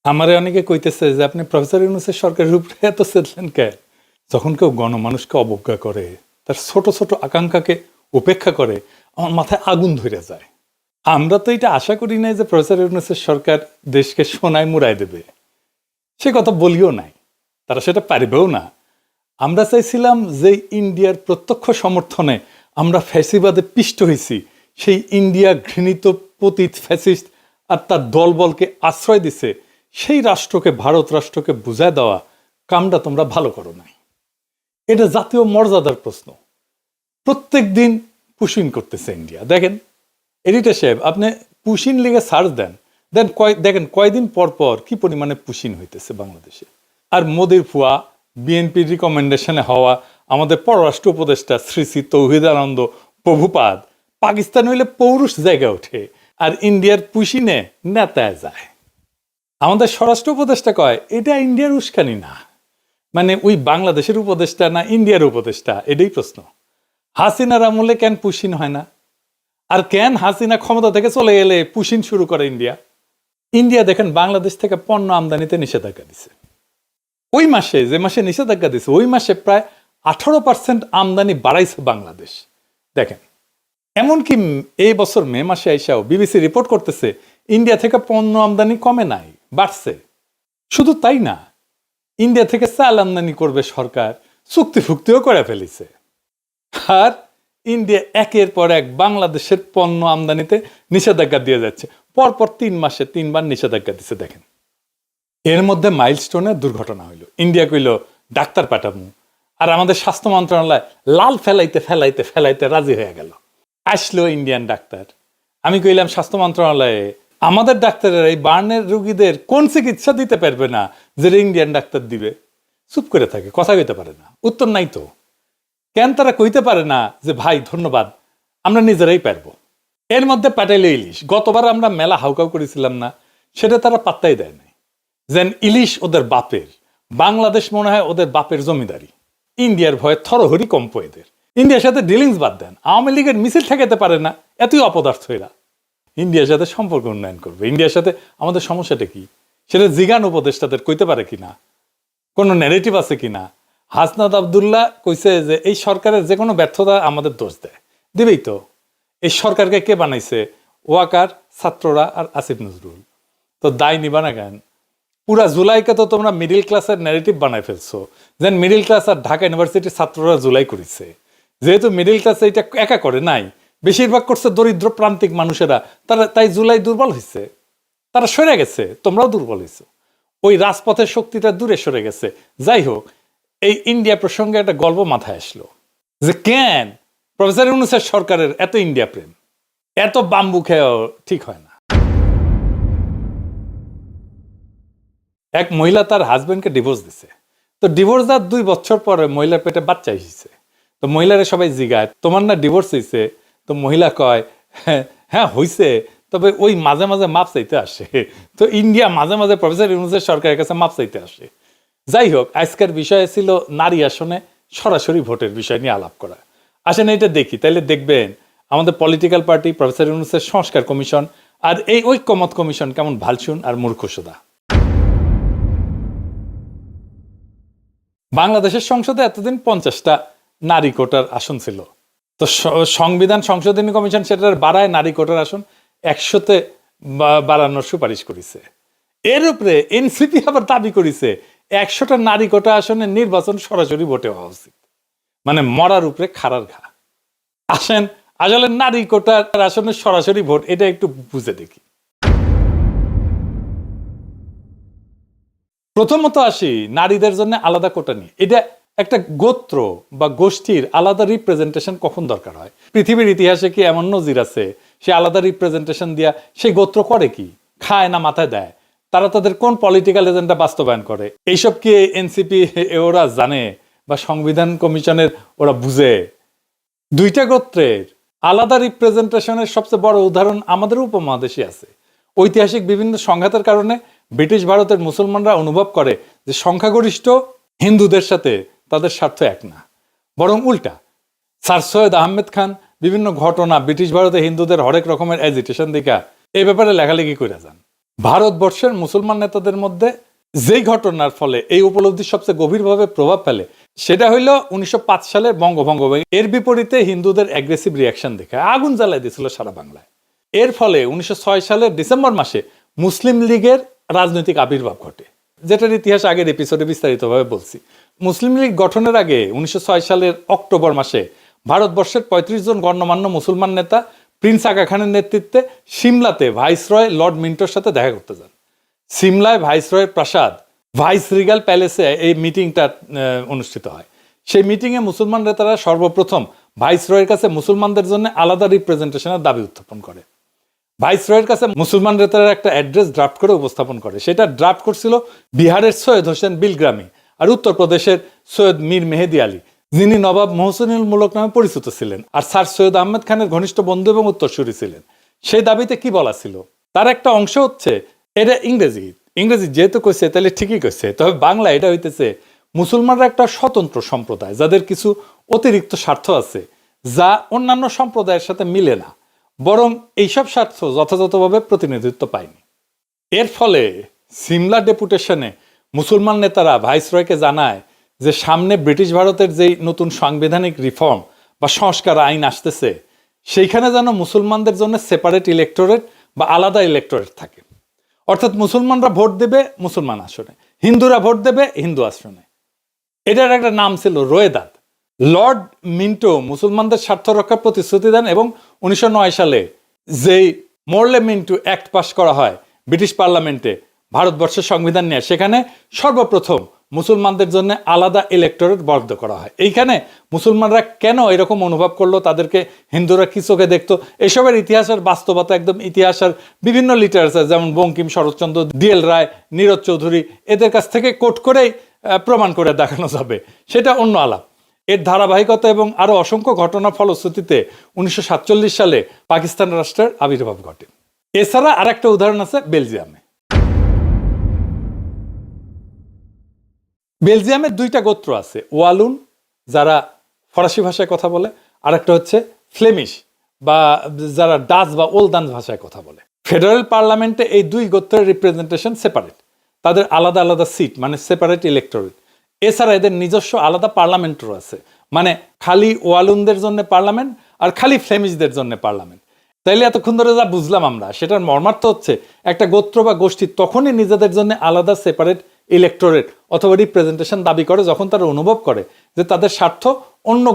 আমারে অনেকে কইতেছে যে আপনি প্রফেসর ইউনূসের সরকারের উপরে এত চেতলেন কেন? যখন কেউ গণমানুষকে অবজ্ঞা করে, তার ছোট ছোট আকাঙ্ক্ষাকে উপেক্ষা করে, আমার মাথায় আগুন ধরে যায়। আমরা তো এটা আশা করি নাই যে প্রফেসর ইউনূসের সরকার দেশকে সোনায় মুড়াই দেবে, সে কথা বলিও নাই, তারা সেটা পারবেও না। আমরা চাইছিলাম যে ইন্ডিয়ার প্রত্যক্ষ সমর্থনে আমরা ফ্যাসিবাদে পিষ্ট হয়েছি, সেই ইন্ডিয়া ঘৃণিত পতিত ফ্যাসিস্ট আর তার দলবলকে আশ্রয় দিছে, সেই রাষ্ট্রকে, ভারত রাষ্ট্রকে বুঝায় দেওয়া কামটা তোমরা ভালো করো নাই। এটা জাতীয় মর্যাদার প্রশ্ন। প্রত্যেক দিন পুশিন করতেছে ইন্ডিয়া। দেখেন এডিটর সাহেব, আপনি পুশিন লিগে সার্চ দেন, দেখেন কয়দিন পর পর কি পরিমাণে পুশিন হইতেছে বাংলাদেশে। আর মোদির ফুয়া, বিএনপির রিকমেন্ডেশনে হওয়া আমাদের পররাষ্ট্র উপদেষ্টা শ্রী শ্রী তৌহিদানন্দ প্রভুপাদ পাকিস্তান হইলে পৌরুষ জায়গায় ওঠে, আর ইন্ডিয়ার পুশিনে নেতায় যায়। আমাদের স্বরাষ্ট্র উপদেষ্টা কয় এটা ইন্ডিয়ার উস্কানি না, মানে ওই বাংলাদেশের উপদেষ্টা না ইন্ডিয়ার উপদেষ্টা, এটাই প্রশ্ন। হাসিনার আমলে কেন পুশিন হয় না? আর কেন হাসিনা ক্ষমতা থেকে চলে গেলে পুশিন শুরু করে ইন্ডিয়া? ইন্ডিয়া দেখেন বাংলাদেশ থেকে পণ্য আমদানিতে নিষেধাজ্ঞা দিছে। ওই মাসে, যে মাসে নিষেধাজ্ঞা দিছে, ওই মাসে প্রায় 18% আমদানি বাড়াইছে বাংলাদেশ। দেখেন, এমনকি এই বছর মে মাসে আইসাও বিবিসি রিপোর্ট করতেছে ইন্ডিয়া থেকে পণ্য আমদানি কমে নাই, বাড়ছে। শুধু তাই না, ইন্ডিয়া থেকে চাল আমদানি করবে সরকার, চুক্তি ফুক্তিও করে ফেলিছে। আর ইন্ডিয়া একের পর এক বাংলাদেশের পণ্য আমদানিতে নিষেধাজ্ঞা দিয়ে যাচ্ছে। পরপর 3 মাসে 3বার নিষেধাজ্ঞা দিচ্ছে। দেখেন, এর মধ্যে মাইলস্টোনের দুর্ঘটনা হইল। ইন্ডিয়া কইল ডাক্তার পাঠাবো, আর আমাদের স্বাস্থ্য মন্ত্রণালয় লাল ফেলাইতে ফেলাইতে ফেলাইতে রাজি হয়ে গেল। আসলো ইন্ডিয়ান ডাক্তার। আমি কইলাম স্বাস্থ্য মন্ত্রণালয়ে, আমাদের ডাক্তারের এই বার্নের রুগীদের কোন চিকিৎসা দিতে পারবে না যেটা ইন্ডিয়ান ডাক্তার দিবে? চুপ করে থাকে, কথা কইতে পারে না, উত্তর নাই তো। কেন তারা কইতে পারে না যে ভাই ধন্যবাদ, আমরা নিজেরাই পারবো? এর মধ্যে পাটাইলে ইলিশ, গতবার আমরা মেলা হাউকাউ করেছিলাম না, সেটা তারা পাত্তাই দেয় নাই। যেন ইলিশ ওদের বাপের, বাংলাদেশ মনে হয় ওদের বাপের জমিদারি। ইন্ডিয়ার ভয়ে থরহরি কম্প এদের। ইন্ডিয়ার সাথে ডিলিংস বাদ দেন, আওয়ামী লীগের মিছিল ঠেকাতে পারে না, এতই অপদার্থ এরা। ইন্ডিয়ার সাথে সম্পর্ক উন্নয়ন করবে, ইন্ডিয়ার সাথে আমাদের সমস্যাটা কি সেটা জিগান উপদেষ্টাদের কইতে পারে কিনা, কোনো ন্যারেটিভ আছে কিনা। হাসনাত আবদুল্লাহ কইছে যে এই সরকারের যে কোনো ব্যর্থতা আমাদের দোষ দেয়, দিবেই তো। এই সরকারকে কে বানাইছে? ওয়াকার, ছাত্ররা আর আসিফ নজরুল। তো দায় নিবা না কেন? পুরা জুলাইকে তো তোমরা মিডিল ক্লাসের ন্যারেটিভ বানাই ফেলছো, যেন মিডিল ক্লাস আর ঢাকা ইউনিভার্সিটির ছাত্ররা জুলাই করেছে। যেহেতু মিডিল ক্লাস এটা একা করে নাই, বেশিরভাগ করছে দরিদ্র প্রান্তিক মানুষেরা, তারা তাই জুলাই দুর্বল হয়েছে, তারা সরে গেছে, তোমরাও দুর্বল হয়েছো। ওই রাজপথের শক্তিটা দূরে সরে গেছে। যাই হোক, এই ইন্ডিয়া প্রসঙ্গে একটা গল্প মাথায় আসলো যে কেন প্রফেসর ইউনূসের সরকারের এত ইন্ডিয়া প্রেম, এত বাম্বু খেয়েও ঠিক হয় না। এক মহিলা তার হাজবেন্ডকে ডিভোর্স দিছে। তো ডিভোর্স দেওয়ার 2 বছর পরে মহিলার পেটে বাচ্চা এসেছে। তো মহিলারা সবাই জিগায় তোমার না ডিভোর্স হয়েছে? তো মহিলা কয় হ্যাঁ হয়েছে, তবে ওই মাঝে মাঝে মাপ চাইতে আসে। তো ইন্ডিয়া মাঝে মাঝে প্রফেসর ইউনূসের সরকারের কাছে মাপ চাইতে আসে। যাই হোক, আজকের বিষয় ছিল নারী আসনে সরাসরি ভোটের বিষয় নিয়ে আলাপ করা। আসেন এটা দেখি, তাইলে দেখবেন আমাদের পলিটিক্যাল পার্টি, প্রফেসর ইউনূসের সংস্কার কমিশন আর এই ঐক্যমত কমিশন কেমন ভালসুন আর মূর্খসুদা। বাংলাদেশের সংসদে এতদিন 50টা নারী কোটার আসন ছিল। তো সংবিধান সংশোধনী কমিশন সেটার বাড়ায় নারী কোটার আসন 100-তে বাড়ানোর সুপারিশ করেছে। এর উপরে এনসিপি আবার দাবি করেছে 100টা নারী কোটা আসনে নির্বাচন সরাসরি ভোটে হওয়া উচিত। মানে মরার উপরে খাড়ার ঘা। আসেন আসলে নারী কোটার আসনে সরাসরি ভোট এটা একটু বুঝে দেখি। প্রথমত আসি নারীদের জন্য আলাদা কোটা নিয়ে। এটা একটা গোত্র বা গোষ্ঠীর আলাদা রিপ্রেজেন্টেশন কখন দরকার হয়? পৃথিবীর ইতিহাসে কি এমন নজির আছে সে আলাদা রিপ্রেজেন্টেশন দিয়া সেই গোত্র করে কি? খায় না মাথায় দেয়? তারা তাদের কোন পলিটিক্যাল এজেন্ডা বাস্তবায়ন করে? এইসব কি এনসিপি ওরা জানে বা সংবিধান কমিশনের ওরা বুঝে? 2টা গোত্রের আলাদা রিপ্রেজেন্টেশনের সবচেয়ে বড় উদাহরণ আমাদের উপমহাদেশে আছে। ঐতিহাসিক বিভিন্ন সংঘাতের কারণে ব্রিটিশ ভারতের মুসলমানরা অনুভব করে যে সংখ্যাগরিষ্ঠ হিন্দুদের সাথে তাদের স্বার্থ এক না, বরং উল্টা। স্যার সৈয়দ আহমেদ খান বিভিন্ন ঘটনা ব্রিটিশ ভারতে হিন্দুদের হরেক রকমের এজিটেশন দেখা এই ব্যাপারে লেখালেখি করে যান। ভারতবর্ষের মুসলমান নেতাদের মধ্যে যেই ঘটনার ফলে এই উপলব্ধি সবচেয়ে গভীরভাবে প্রভাব ফেলে সেটা হইল 1905 সালের বঙ্গভঙ্গ। এর বিপরীতে হিন্দুদের অ্যাগ্রেসিভ রিয়াকশন দেখে আগুন জ্বালাই দিয়েছিল সারা বাংলায়। এর ফলে 1906 সালের ডিসেম্বর মাসে মুসলিম লীগের রাজনৈতিক আবির্ভাব ঘটে, যেটার ইতিহাস আগের এপিসোডে বিস্তারিতভাবে বলছি। মুসলিম লীগ গঠনের আগে 1906 সালের অক্টোবর মাসে ভারতবর্ষের 35 জন গণ্যমান্য মুসলমান নেতা প্রিন্স আগা খানের নেতৃত্বে সিমলাতে ভাইসরয় লর্ড মিন্টোর সাথে দেখা করতে যান। সিমলায় ভাইসরয়ের প্রাসাদ ভাইস রিগাল প্যালেসে এই মিটিংটা অনুষ্ঠিত হয়। সেই মিটিংয়ে মুসলমান নেতারা সর্বপ্রথম ভাইসরয়ের কাছে মুসলমানদের জন্য আলাদা রিপ্রেজেন্টেশনের দাবি উত্থাপন করে। ভাইসরয়ের কাছে মুসলমান নেতারা একটা অ্যাড্রেস ড্রাফট করে উপস্থাপন করে। সেটা ড্রাফট করছিল বিহারের সৈয়দ হোসেন বিলগ্রামি আর উত্তরপ্রদেশের সৈয়দ মীর মেহেদি আলী, যিনি নবাব মোহসিনুল মুলক নামে পরিচিত ছিলেন আর স্যার সৈয়দ আহমেদ খানের ঘনিষ্ঠ বন্ধু এবং উত্তরসূরি ছিলেন। সেই দাবিতে কি বলা ছিল, তার একটা অংশ হচ্ছে, এটা ইংরেজি যেহেতু কইছে তাহলে ঠিকই কইছে, তবে বাংলা এটা হইতেছে মুসলমানরা একটা স্বতন্ত্র সম্প্রদায় যাদের কিছু অতিরিক্ত স্বার্থ আছে যা অন্যান্য সম্প্রদায়ের সাথে মিলে না, বরং এইসব স্বার্থ যথাযথভাবে প্রতিনিধিত্ব পায়নি। এর ফলে সিমলা ডেপুটেশনে মুসলমান নেতারা ভাইসরয়কে জানায় যে সামনে ব্রিটিশ ভারতের যেই নতুন সাংবিধানিক রিফর্ম বা সংস্কার আইন আসতেছে সেইখানে যেন মুসলমানদের জন্য সেপারেট ইলেক্টোরেট বা আলাদা ইলেক্টোরেট থাকে। অর্থাৎ মুসলমানরা ভোট দেবে মুসলমান আসনে, হিন্দুরা ভোট দেবে হিন্দু আসনে। এটার একটা নাম ছিল রোয়েদাদ। লর্ড মিন্টো মুসলমানদের স্বার্থ রক্ষার প্রতিশ্রুতি দেন এবং 1909 সালে যেই মোরলে মিন্টো অ্যাক্ট পাশ করা হয় ব্রিটিশ পার্লামেন্টে ভারতবর্ষের সংবিধান নিয়ে, সেখানে সর্বপ্রথম মুসলমানদের জন্য আলাদা ইলেক্টোরেট বরাদ্দ করা হয়। এইখানে মুসলমানরা কেন এরকম অনুভব করলো, তাদেরকে হিন্দুরা কি চোখে দেখতো, এসবের ইতিহাসের বাস্তবতা একদম ইতিহাসের বিভিন্ন লিটারেচার যেমন বঙ্কিম, শরৎচন্দ্র, ডিএল রায়, নীরজ চৌধুরী এদের কাছ থেকে কোট করেই প্রমাণ করে দেখানো যাবে, সেটা অন্য আলাপ। এর ধারাবাহিকতা এবং আরো অসংখ্য ঘটনার ফলশ্রুতিতে 1947 সালে পাকিস্তান রাষ্ট্রের আবির্ভাব ঘটে। এছাড়া আর একটা উদাহরণ আছে বেলজিয়ামে। বেলজিয়ামের দুইটা গোত্র আছে, ওয়ালুন যারা ফরাসি ভাষায় কথা বলে, আর একটা হচ্ছে ফ্লেমিশ বা যারা ডাচ বা ওলদান ভাষায় কথা বলে। ফেডারেল পার্লামেন্টে এই দুই গোত্রের রিপ্রেজেন্টেশন সেপারেট, তাদের আলাদা আলাদা সিট মানে সেপারেট ইলেক্টোরেট। এছাড়া এদের নিজস্ব আলাদা পার্লামেন্টও আছে, মানে খালি ওয়ালুনদের জন্য পার্লামেন্ট আর খালি ফ্লেমিশদের জন্য পার্লামেন্ট। তাইলে এতক্ষণ ধরে যা বুঝলাম আমরা, সেটার মর্মার্থ হচ্ছে একটা গোত্র বা গোষ্ঠী তখনই নিজেদের জন্য আলাদা সেপারেট ইলেক্টোরেট অথবা রিপ্রেজেন্টেশন দাবি করে যখন তারা অনুভব করে যে তাদের স্বার্থ অন্য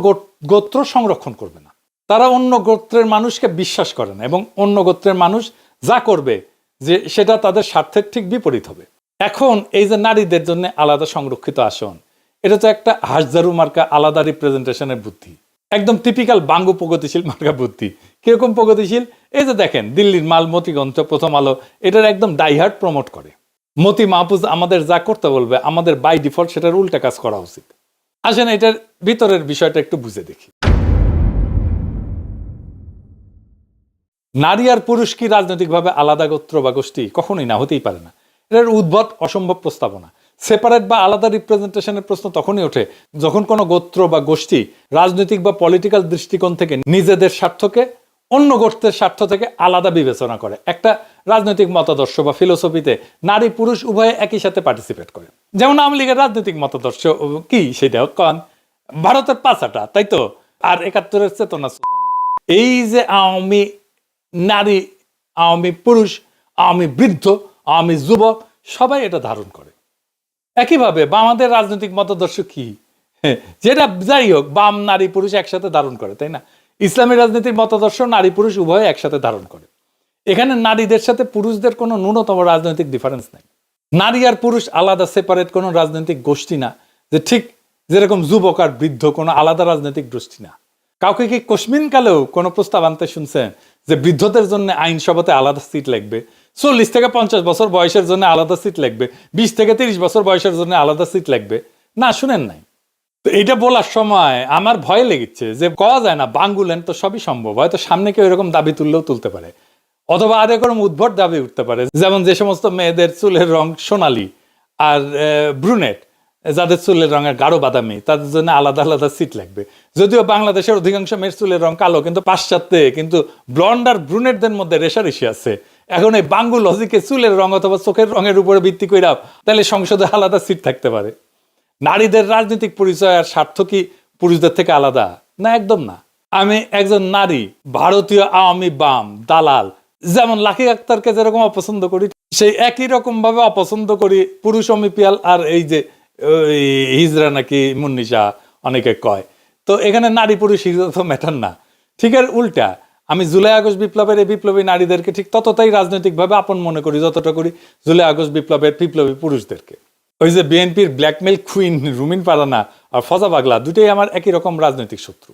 গোত্র সংরক্ষণ করবে না। তারা অন্য গোত্রের মানুষকে বিশ্বাস করে না এবং অন্য গোত্রের মানুষ যা করবে যে সেটা তাদের স্বার্থের ঠিক বিপরীত হবে। এখন এই যে নারীদের জন্য আলাদা সংরক্ষিত আসন, এটা তো একটা হাসজারু মার্কা আলাদা রিপ্রেজেন্টেশনের বুদ্ধি, একদম টিপিক্যাল বাঙ্গু প্রগতিশীল মার্কা বুদ্ধি। কিরকম প্রগতিশীল, এই যে দেখেন দিল্লির মালমতিগঞ্জ প্রথম আলো এটার একদম ডাইহার্ট প্রমোট করে। মতি মাহফুজ আমাদের যা করতে বলবে আমাদের বাই ডিফল্ট সেটার উল্টা কাজ করা উচিত। আসেন এটার ভিতরের বিষয়টা একটু বুঝে দেখি। নারী আর পুরুষ কি রাজনৈতিকভাবে আলাদা গোত্র বা গোষ্ঠী? কখনোই না, হতেই পারে না। এটার উদ্ভট অসম্ভব প্রস্তাবনা। সেপারেট বা আলাদা রিপ্রেজেন্টেশনের প্রশ্ন তখনই ওঠে যখন কোনো গোত্র বা গোষ্ঠী রাজনৈতিক বা পলিটিক্যাল দৃষ্টিকোণ থেকে নিজেদের স্বার্থকে অন্য গোষ্ঠীর স্বার্থ থেকে আলাদা বিবেচনা করে। একটা রাজনৈতিক মতাদর্শ বা ফিলোসফিতে নারী পুরুষ উভয়ে একই সাথে পার্টিসিপেট করে। যেমন আওয়ামী লীগের রাজনৈতিক মতাদর্শ কি, সেটাও কন ভারতের পাঁচাটা, তাই তো, আর 71-এর চেতনা। এই যে আওয়ামী নারী, আওয়ামী পুরুষ, আওয়ামী বৃদ্ধ, আওয়ামী যুবক সবাই এটা ধারণ করে। একইভাবে বামাদের রাজনৈতিক মতাদর্শ কি, যেটা যাই হোক বাম নারী পুরুষ একসাথে ধারণ করে, তাই না? ইসলামী রাজনীতির মতাদর্শ নারী পুরুষ উভয় একসাথে ধারণ করে। এখানে নারীদের সাথে পুরুষদের কোনো ন্যূনতম রাজনৈতিক ডিফারেন্স নেই। নারী আর পুরুষ আলাদা সেপারেট কোনো রাজনৈতিক গোষ্ঠী না, যে ঠিক যেরকম যুবক আর বৃদ্ধ কোনো আলাদা রাজনৈতিক গোষ্ঠী না। কাউকে কি কোশ্মিন কালেও কোনো প্রস্তাব আনতে শুনছেন যে বৃদ্ধদের জন্য আইনসভাতে আলাদা সিট লাগবে, 40 থেকে 50 বছর বয়সের জন্য আলাদা সিট লাগবে, 20 থেকে 30 বছর বয়সের জন্য আলাদা সিট লাগবে? না, শুনেন নাই। তো এটা বলার সময় আমার ভয় লেগেছে যে কওয়া যায় না বাঙ্গুলেন তো সবই সম্ভব, হয়তো সামনে কেউ এরকম দাবি তুললেও তুলতে পারে, অথবা আর এরকম উদ্ভট দাবি উঠতে পারে। যেমন যে সমস্ত মেয়েদের চুলের রং সোনালি আর ব্রুনেট, যাদের চুলের রঙের গাঢ় বাদামি, তাদের জন্য আলাদা আলাদা সিট লাগবে। যদিও বাংলাদেশের অধিকাংশ মেয়ের চুলের রং কালো, কিন্তু পাশ্চাত্যে কিন্তু ব্লন্ড আর ব্রুনেটদের মধ্যে রেশারেশি আছে, এখন এই বাঙ্গু লজিকে চুলের রং অথবা চোখের রঙের উপরে ভিত্তি করে তাহলে সংসদে আলাদা সিট থাকতে পারে। নারীদের রাজনৈতিক পরিচয় আর স্বার্থ কি পুরুষদের থেকে আলাদা? না, একদম না। আমি একজন নারী, ভারতীয় আওয়ামী বাম দালাল, যেমন লাকি আক্তারকে যেরকম অপছন্দ করি, সেই একই রকম ভাবে অপছন্দ করি পুরুষ অমিপিয়াল আর এই যে হিজরা নাকি মুন্নিশা অনেকে কয়। তো এখানে নারী পুরুষ হিজরা তো ম্যাটার না। ঠিক আর উল্টা, আমি জুলাই আগস্ট বিপ্লবের এই বিপ্লবী নারীদেরকে ঠিক ততটাই রাজনৈতিকভাবে আপন মনে করি যতটা করি জুলাই আগস্ট বিপ্লবের বিপ্লবী পুরুষদেরকে। ওই যে বিএনপির ব্ল্যাকমেল কুইন রুমিন পারানা আর ফজা পাগলা দুটোই আমার একই রকম রাজনৈতিক শত্রু।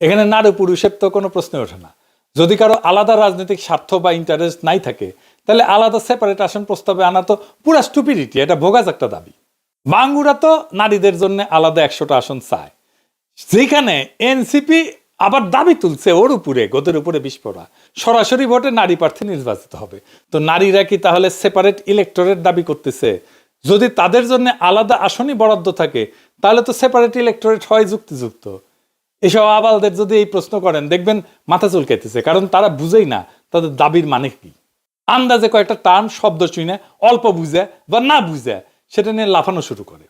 এখানে নারী পুরুষের তো কোনো প্রশ্নই ওঠে না। যদি কারো আলাদা রাজনৈতিক স্বার্থ বা ইন্টারেস্ট নাই থাকে তাহলে আলাদা সেপারেট আসন প্রস্তাবে আনা তো পুরা স্টুপিডিটি, এটা ভোগাস একটা দাবি। বাঙ্গুরা তো নারীদের জন্য আলাদা 100টা আসন চায়, যেখানে এনসিপি আবার দাবি তুলছে ওর উপরে, গোদের উপরে বিস্ফোরা সরাসরি ভোটে নারী প্রার্থী নির্বাচিত হবে। তো নারীরা কি তাহলে সেপারেট ইলেক্টরেট দাবি করতেছে? যদি তাদের জন্য আলাদা আসনই বরাদ্দ থাকে তাহলে তো সেপারেট ইলেক্টরেট হয় যুক্তিযুক্ত। এসব আবালদের যদি এই প্রশ্ন করেন দেখবেন মাথা চুলকাইতেছে, কারণ তারা বুঝেই না তাদের দাবির মানে কি। আন্দাজে কয়েকটা টার্ম শব্দ শুনে অল্প বুঝে বা না বুঝে সেটা নিয়ে লাফানো শুরু করে।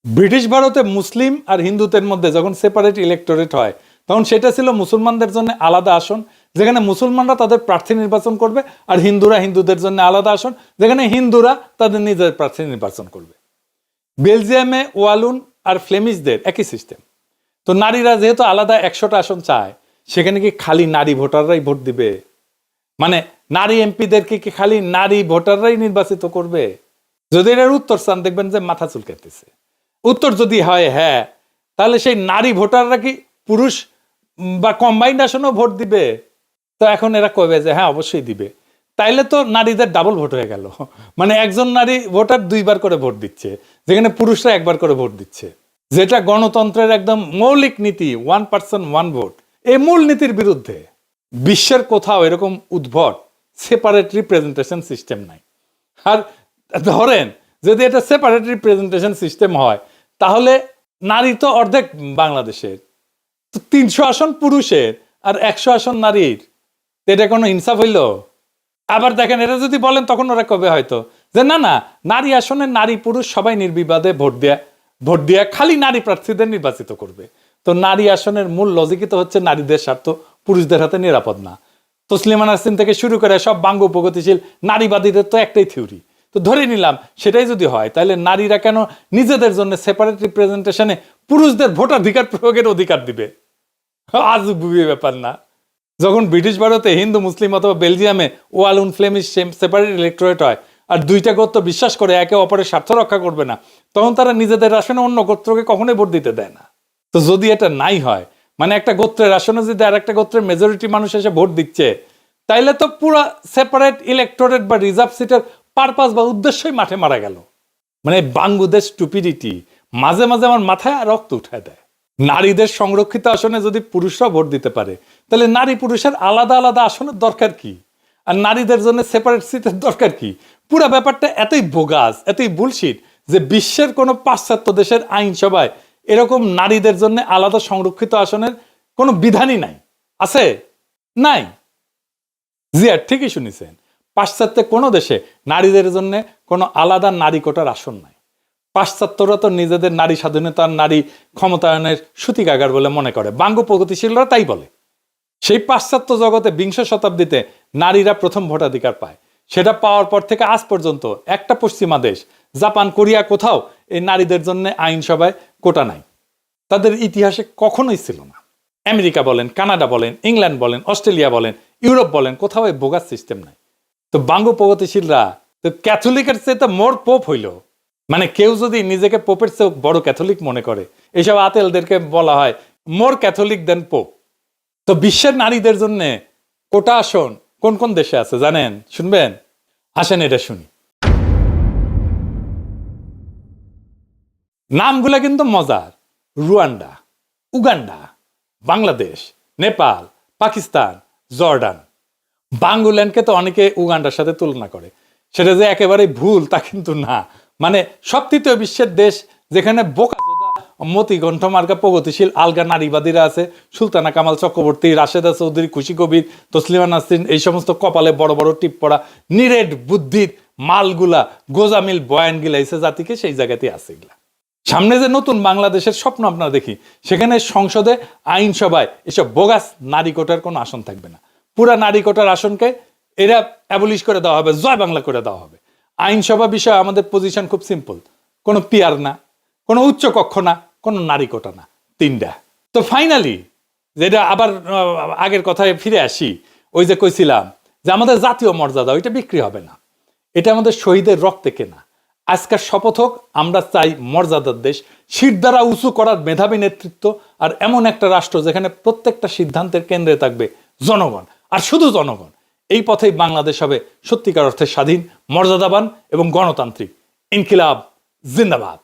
ব্রিটিশ ভারতে মুসলিম আর হিন্দুদের মধ্যে যখন সেপারেট ইলেক্টোরেট হয় তখন সেটা ছিল মুসলমানদের জন্য আলাদা আসন, যেখানে মুসলমানরা তাদের প্রার্থী নির্বাচন করবে, আর হিন্দুরা হিন্দুদের জন্য আলাদা আসন, যেখানে হিন্দুরা তাদের নিজের প্রার্থী নির্বাচন করবে। বেলজিয়ামে ওয়ালুন আর ফ্লেমিশদের একই সিস্টেম। তো নারীরা যেহেতু আলাদা 100টা আসন চায়, সেখানে কি খালি নারী ভোটাররাই ভোট দিবে? মানে নারী এমপিদেরকে কি খালি নারী ভোটাররাই নির্বাচিত করবে? যদি এর উত্তর চান দেখবেন যে মাথা চুলকাইতেছে। উত্তর যদি হয় হ্যাঁ, তাহলে সেই নারী ভোটাররা কি পুরুষ বা কম্বাইন্ড আসনেও ভোট দিবে? তো এখন এরা কবে যে হ্যাঁ অবশ্যই দিবে। তাইলে তো নারীদের ডাবল ভোট হয়ে গেল, মানে একজন নারী ভোটার 2বার করে ভোট দিচ্ছে, যেখানে পুরুষরা 1বার করে ভোট দিচ্ছে, যেটা গণতন্ত্রের একদম মৌলিক নীতি, 1 পার্সন 1 ভোট। এই মূল নীতির বিরুদ্ধে। বিশ্বের কোথাও এরকম উদ্ভট সেপারেট রিপ্রেজেন্টেশন সিস্টেম নাই। আর ধরেন যদি এটা সেপারেট রিপ্রেজেন্টেশন সিস্টেম হয় তাহলে নারী তো অর্ধেক বাংলাদেশের, তো 300 আসন পুরুষের আর 100 আসন নারীর, এটা কোনো ইনসাফ হইল? আবার দেখেন এটা যদি বলেন তখন ওরা কবে হয়তো যে না না, নারী আসনে নারী পুরুষ সবাই নির্বিবাদে ভোট দেয়া খালি নারী প্রার্থীদের নির্বাচিত করবে। তো নারী আসনের মূল লজিকই তো হচ্ছে নারীদের স্বার্থ পুরুষদের হাতে নিরাপদ না। তসলিমা নাসরিন থেকে শুরু করে সব বাঙ্গু প্রগতিশীল নারীবাদীদের তো একটাই থিওরি। তো ধরে নিলাম সেটাই যদি হয়, তাহলে নারীরা কেন নিজেদের জন্য সেপারেট রিপ্রেজেন্টেশনে পুরুষদের ভোটাধিকার প্রয়োগের অধিকার দিবে? আজব ব্যাপার না? যখন ব্রিটিশ ভারতে হিন্দু মুসলিম অথবা বেলজিয়ামে ওয়ালুন ফ্লেমিশ সেপারেট ইলেক্টোরেট হয় আর 2টা গোত্র বিশ্বাস করে একে অপরের স্বার্থ রক্ষা করবে না, তখন তারা নিজেদের আসনে অন্য গোত্রকে কখনোই ভোট দিতে দেয় না। তো যদি এটা নাই হয়, মানে একটা গোত্রের আসনে যদি আর একটা গোত্রের মেজরিটি মানুষ এসে ভোট দিচ্ছে, তাইলে তো পুরো সেপারেট ইলেক্টোরেট বা রিজার্ভ সিটের পারপাস বা উদ্দেশ্যই মাঠে মারা গেল। মানে বাংলাদেশ স্টুপিডিটি মাঝে মাঝে আমার মাথায় রক্ত উঠায় দেয়। নারীদের সংরক্ষিত আসনে যদি পুরুষরা ভোট দিতে পারে তাহলে নারী পুরুষের আলাদা আলাদা আসনের দরকার কি? আর নারীদের জন্য সেপারেট সিটের দরকার কি? পুরো ব্যাপারটা এতই বোগাস, এতই বুলশিট যে বিশ্বের কোনো পাশ্চাত্য দেশের আইনসভায় এরকম নারীদের জন্য আলাদা সংরক্ষিত আসনের কোনো বিধানই নাই। আছে? নাই। জি আর ঠিকই শুনেছেন, পাশ্চাত্যে কোনো দেশে নারীদের জন্য কোনো আলাদা নারী কোটার আসন নাই। পাশ্চাত্যরা তো নিজেদের নারী স্বাধীনতার নারী ক্ষমতায়নের সূতিকাগার বলে মনে করে, বাঙ্গু প্রগতিশীলরা তাই বলে। সেই পাশ্চাত্য জগতে 20 শতাব্দীতে নারীরা প্রথম ভোটাধিকার পায়। সেটা পাওয়ার পর থেকে আজ পর্যন্ত একটা পশ্চিমা দেশ, জাপান, কোরিয়া, কোথাও এই নারীদের জন্য আইনসভায় কোটা নাই। তাদের ইতিহাসে কখনোই ছিল না। আমেরিকা বলেন, কানাডা বলেন, ইংল্যান্ড বলেন, অস্ট্রেলিয়া বলেন, ইউরোপ বলেন, কোথাও এই বোগাস সিস্টেম নাই। তো বাঙ্গু প্রগতিশীলরা তো ক্যাথলিকের চেয়ে তো মোর পোপ হইল। মানে কেউ যদি নিজেকে পোপের চেয়ে বড় ক্যাথলিক মনে করে, এইসব আতেলদেরকে বলা হয় মোর ক্যাথলিক দেন পোপ। তো বিশ্বের নারীদের জন্য কোটা আসন কোন কোন দেশে আছে জানেন? শুনবেন? আসেন এটা শুনি। নামগুলা কিন্তু মজার: Rwanda, Uganda, Bangladesh, Nepal, Pakistan, Jordan. বাঙ্গুল্যান্ডকে তো অনেকে উগান্ডার সাথে তুলনা করে, সেটা যে একেবারে ভুল তা কিন্তু না। মানে সব তৃতীয় বিশ্বের দেশ যেখানে বোকাচোদা মতিকণ্ঠ মার্কা প্রগতিশীল আলগা নারীবাদীরা আছে, সুলতানা কামাল চক্রবর্তী, রাশেদা চৌধুরী, খুশি কবির, তসলিমা নাসরিন, এই সমস্ত কপালে বড় বড় টিপ পড়া নিরেট বুদ্ধির মালগুলা গোজামিল বয়ান গিলাইছে জাতিকে, সেই জায়গাতেই আছে এগুলা। সামনে যে নতুন বাংলাদেশের স্বপ্ন আপনারা দেখি, সেখানে সংসদে আইনসভায় এসব বোগাস নারী কোটার কোনো আসন থাকবে না। পুরা নারী কোটার আসনকে এরা অ্যাবলিশ করে দেওয়া হবে, জয় বাংলা করে দেওয়া হবে। আইনসভা বিষয়ে আমাদের পজিশন খুব সিম্পল, কোনো পিয়ার না, কোনো উচ্চ কক্ষ না, কোনো নারী কোটা না, তিনটা। তো ফাইনালি যেটা আবার আগের কথায় ফিরে আসি, ওই যে কইছিলাম যে আমাদের জাতীয় মর্যাদা ওইটা বিক্রি হবে না, এটা আমাদের শহীদের রক্তে কেনা। আজকের শপথ হোক, আমরা চাই মর্যাদার দেশ, শির দ্বারা উঁচু করার মেধাবী নেতৃত্ব, আর এমন একটা রাষ্ট্র যেখানে প্রত্যেকটা সিদ্ধান্তের কেন্দ্রে থাকবে জনগণ, আর শুধু জনগণ। এই পথেই বাংলাদেশ হবে সত্যিকার অর্থে স্বাধীন, মর্যাদাবান এবং গণতান্ত্রিক। ইনকিলাব জিন্দাবাদ।